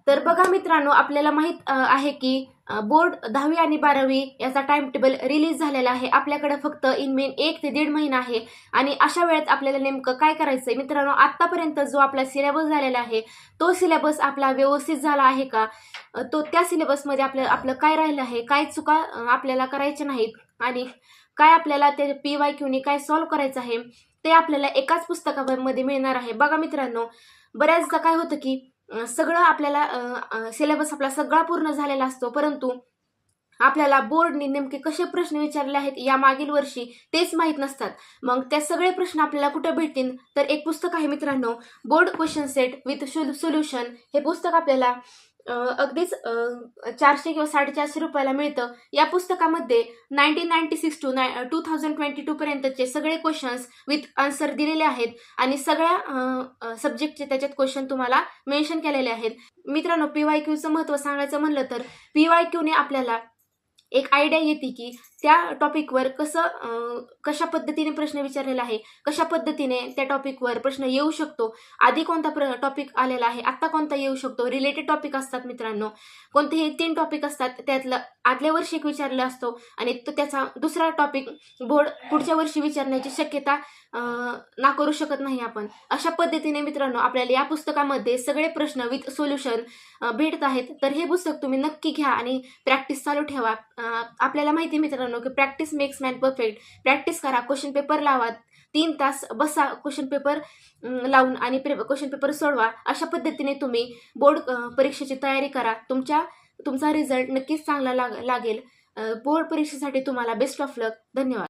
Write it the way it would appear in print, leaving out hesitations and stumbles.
तर बघा मित्रांनो, आपल्याला माहित आहे की बोर्ड 10वी आणि 12वी याचा टाइम टेबल रिलीज झालेला आहे. आपल्याकडे फक्त इन मेन 1 ते 1.5 महिना आहे आणि अशा वेळेत आपल्याला नेमकं काय करायचंय मित्रांनो? आतापर्यंत जो आपला सिलेबस झालेला आहे तो सिलेबस आपला व्यवस्थित झाला आहे का? तो त्या सिलेबसमध्ये आपलं काय राहिलं आहे, काय चुका आपल्याला करायच्या नाहीत आणि काय आपल्याला ते PYQने काय सॉल्व्ह करायचं आहे ते आपल्याला एकाच पुस्तकामध्ये मिळणार आहे. बघा मित्रांनो, बऱ्याचदा काय होतं की सगळं आपल्याला सिलेबस आपला सगळा पूर्ण झालेला असतो, परंतु आपल्याला बोर्डने नेमके कसे प्रश्न विचारले आहेत या मागील वर्षी तेच माहीत नसतात. मग ते सगळे प्रश्न आपल्याला कुठे भेटतील? तर एक पुस्तक आहे मित्रांनो, board question set with solution. हे पुस्तक आपल्याला अगदीच 400 किंवा 450 रुपयाला मिळतं. या पुस्तकामध्ये 1996 टू 2022 पर्यंतचे सगळे क्वेश्चन्स विथ आन्सर दिलेले आहेत आणि सगळ्या सब्जेक्टचे त्याच्यात क्वेश्चन तुम्हाला मेन्शन केलेले आहेत. मित्रांनो, PYQचं महत्त्व सांगायचं म्हणलं तर PYQने आपल्याला एक आयडिया येते की त्या टॉपिकवर कशा पद्धतीने प्रश्न विचारलेला आहे, कशा पद्धतीने त्या टॉपिकवर प्रश्न येऊ शकतो, आधी कोणता टॉपिक आलेला आहे, आत्ता कोणता येऊ शकतो. रिलेटेड टॉपिक असतात मित्रांनो, कोणतेही 3 टॉपिक असतात, त्यातलं आदल्या वर्षी एक विचारला असतो आणि तो त्याचा दुसरा टॉपिक बोर्ड पुढच्या वर्षी विचारण्याची शक्यता नाकारू शकत नाही आपण. अशा पद्धतीने मित्रांनो आपल्याला या पुस्तकामध्ये सगळे प्रश्न विथ सोल्युशन भेटत आहेत. तर हे पुस्तक तुम्ही नक्की घ्या आणि प्रॅक्टिस चालू ठेवा. आपल्याला माहिती आहे मित्रांनो की practice makes man perfect. Practice करा, क्वेश्चन पेपर लावा, 3 तास बसा क्वेश्चन पेपर लावून आणि क्वेश्चन पेपर सोडवा. अशा पद्धतीने तुम्ही बोर्ड परीक्षेची तयारी करा. तुमचा रिझल्ट नक्कीच चांगला लागेल. बोर्ड परीक्षेसाठी तुम्हाला बेस्ट ऑफ लक. धन्यवाद.